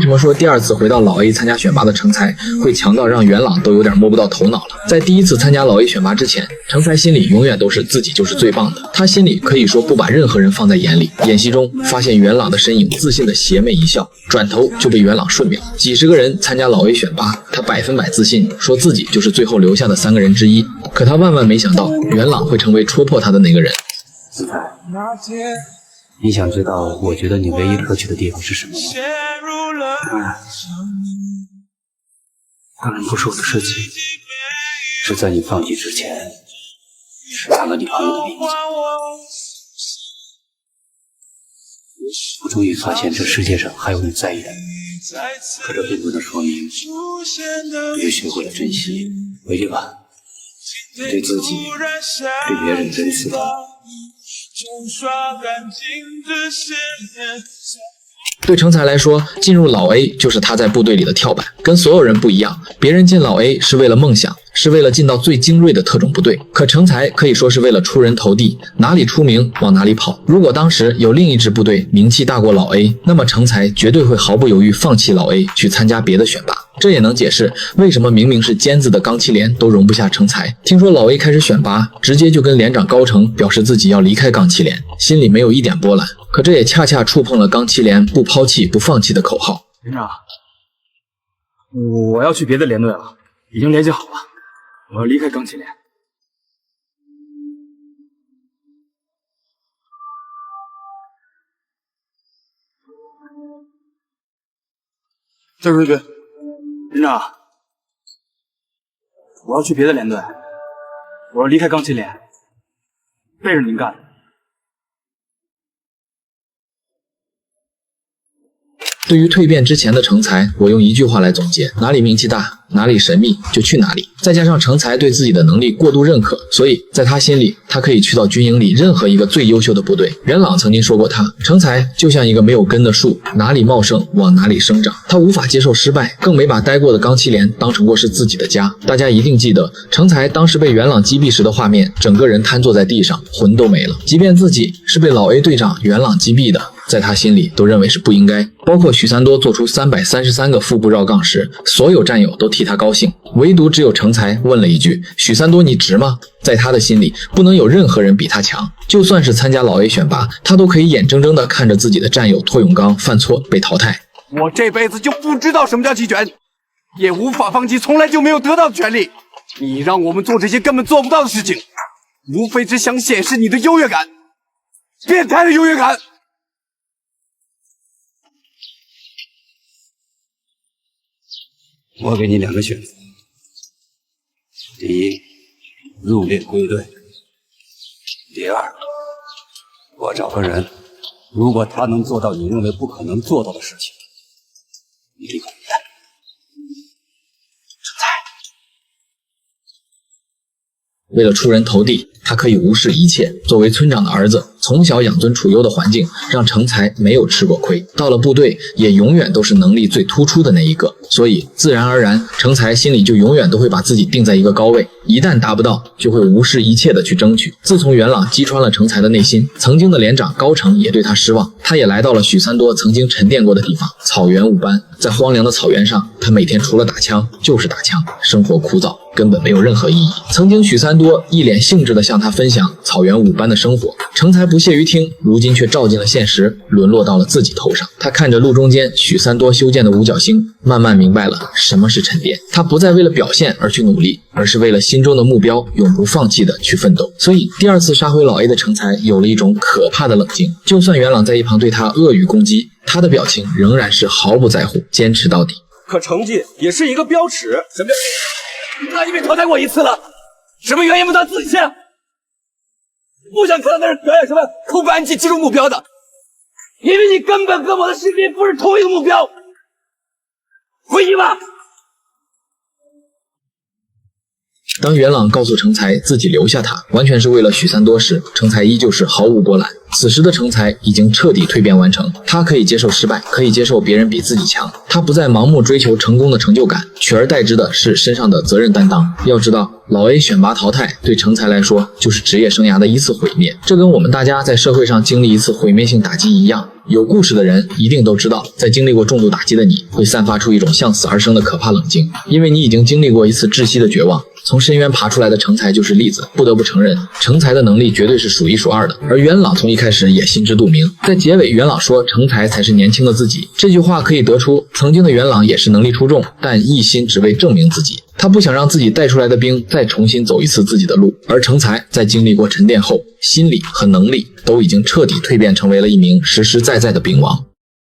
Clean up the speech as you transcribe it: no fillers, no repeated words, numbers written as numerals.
么说第二次回到老 A 参加选拔的成才会强到让元朗都有点摸不到头脑了？在第一次参加老 A 选拔之前，成才心里永远都是自己就是最棒的，他心里可以说不把任何人放在眼里。演习中发现元朗的身影，自信的邪魅一笑，转头就被元朗瞬秒。几十个人参加老 A 选拔，他100%自信，说自己就是最后留下的3个人之一。可他万万没想到，元朗会成为戳破他的那个人。子才，你想知道我觉得你唯一可取的地方是什么吗？当然不是我的设计，是在你放弃之前查了你朋友的名字。我终于发现这世界上还有你在意的人，可这并不能说明你也学会了珍惜。回去吧，对自己、对别人仁慈点。对成才来说，进入老 A 就是他在部队里的跳板，跟所有人不一样。别人进老 A 是为了梦想，是为了进到最精锐的特种部队，可成才可以说是为了出人头地，哪里出名往哪里跑。如果当时有另一支部队名气大过老 A， 那么成才绝对会毫不犹豫放弃老 A 去参加别的选拔。这也能解释为什么明明是尖子的钢七连都容不下成才。听说老 A 开始选拔，直接就跟连长高成表示自己要离开钢七连，心里没有一点波澜。可这也恰恰触碰了钢七连不抛弃不放弃的口号。连长，我要去别的连队了，已经联系好了，我要离开钢七连。再说一遍，连长，我要去别的连队，我要离开钢七连，背着您干。对于蜕变之前的成才，我用一句话来总结：哪里名气大，哪里神秘，就去哪里。再加上成才对自己的能力过度认可，所以在他心里，他可以去到军营里任何一个最优秀的部队。元朗曾经说过他，成才就像一个没有根的树，哪里茂盛往哪里生长。他无法接受失败，更没把待过的钢七连当成过是自己的家。大家一定记得，成才当时被元朗击毙时的画面，整个人瘫坐在地上，魂都没了。即便自己是被老 A 队长元朗击毙的，在他心里都认为是不应该。包括许三多做出333个腹部绕杠时，所有战友都替他高兴，唯独只有成才问了一句：许三多你值吗？在他的心里，不能有任何人比他强。就算是参加老 A 选拔，他都可以眼睁睁地看着自己的战友拖永刚犯错被淘汰。我这辈子就不知道什么叫弃权，也无法放弃从来就没有得到的权利。你让我们做这些根本做不到的事情，无非只想显示你的优越感，变态的优越感。我给你2个选择：第一，入列归队；第二，我找个人，如果他能做到你认为不可能做到的事情，你立刻离开。成才，为了出人头地，他可以无视一切。作为村长的儿子，从小养尊处优的环境让成才没有吃过亏，到了部队也永远都是能力最突出的那一个，所以自然而然成才心里就永远都会把自己定在一个高位，一旦达不到就会无视一切的去争取。自从元朗击穿了成才的内心，曾经的连长高成也对他失望，他也来到了许三多曾经沉淀过的地方草原5班。在荒凉的草原上，他每天除了打枪就是打枪，生活枯燥，根本没有任何意义。曾经许三多一脸兴致地向他分享草原5班的生活，成才不屑于听，如今却照进了现实，沦落到了自己头上。他看着路中间许三多修建的五角星，慢慢明白了什么是沉淀。他不再为了表现而去努力，而是为了心中的目标永不放弃的去奋斗。所以第二次杀回老 A 的成才有了一种可怕的冷静，就算元朗在一旁对他恶语攻击，他的表情仍然是毫不在乎，坚持到底。可成绩也是一个标尺，什么叫？那你被淘汰过1次了，什么原因不能自信？不想看到那人表演什么扣扳机击中目标的，因为你根本跟我的视频不是同一个目标。回去吧。当元朗告诉成才自己留下他完全是为了许三多时，成才依旧是毫无波澜。此时的成才已经彻底蜕变完成，他可以接受失败，可以接受别人比自己强，他不再盲目追求成功的成就感，取而代之的是身上的责任担当。要知道，老 A 选拔淘汰对成才来说就是职业生涯的一次毁灭，这跟我们大家在社会上经历一次毁灭性打击一样。有故事的人一定都知道，在经历过重度打击的你会散发出一种向死而生的可怕冷静，因为你已经经历过一次窒息的绝望。从深渊爬出来的成才就是例子，不得不承认，成才的能力绝对是数一数二的。而元朗从一开始也心知肚明，在结尾元朗说成才才是年轻的自己，这句话可以得出，曾经的元朗也是能力出众，但一心只为证明自己。他不想让自己带出来的兵再重新走一次自己的路，而成才在经历过沉淀后，心理和能力都已经彻底蜕变成为了一名实实在在的兵王。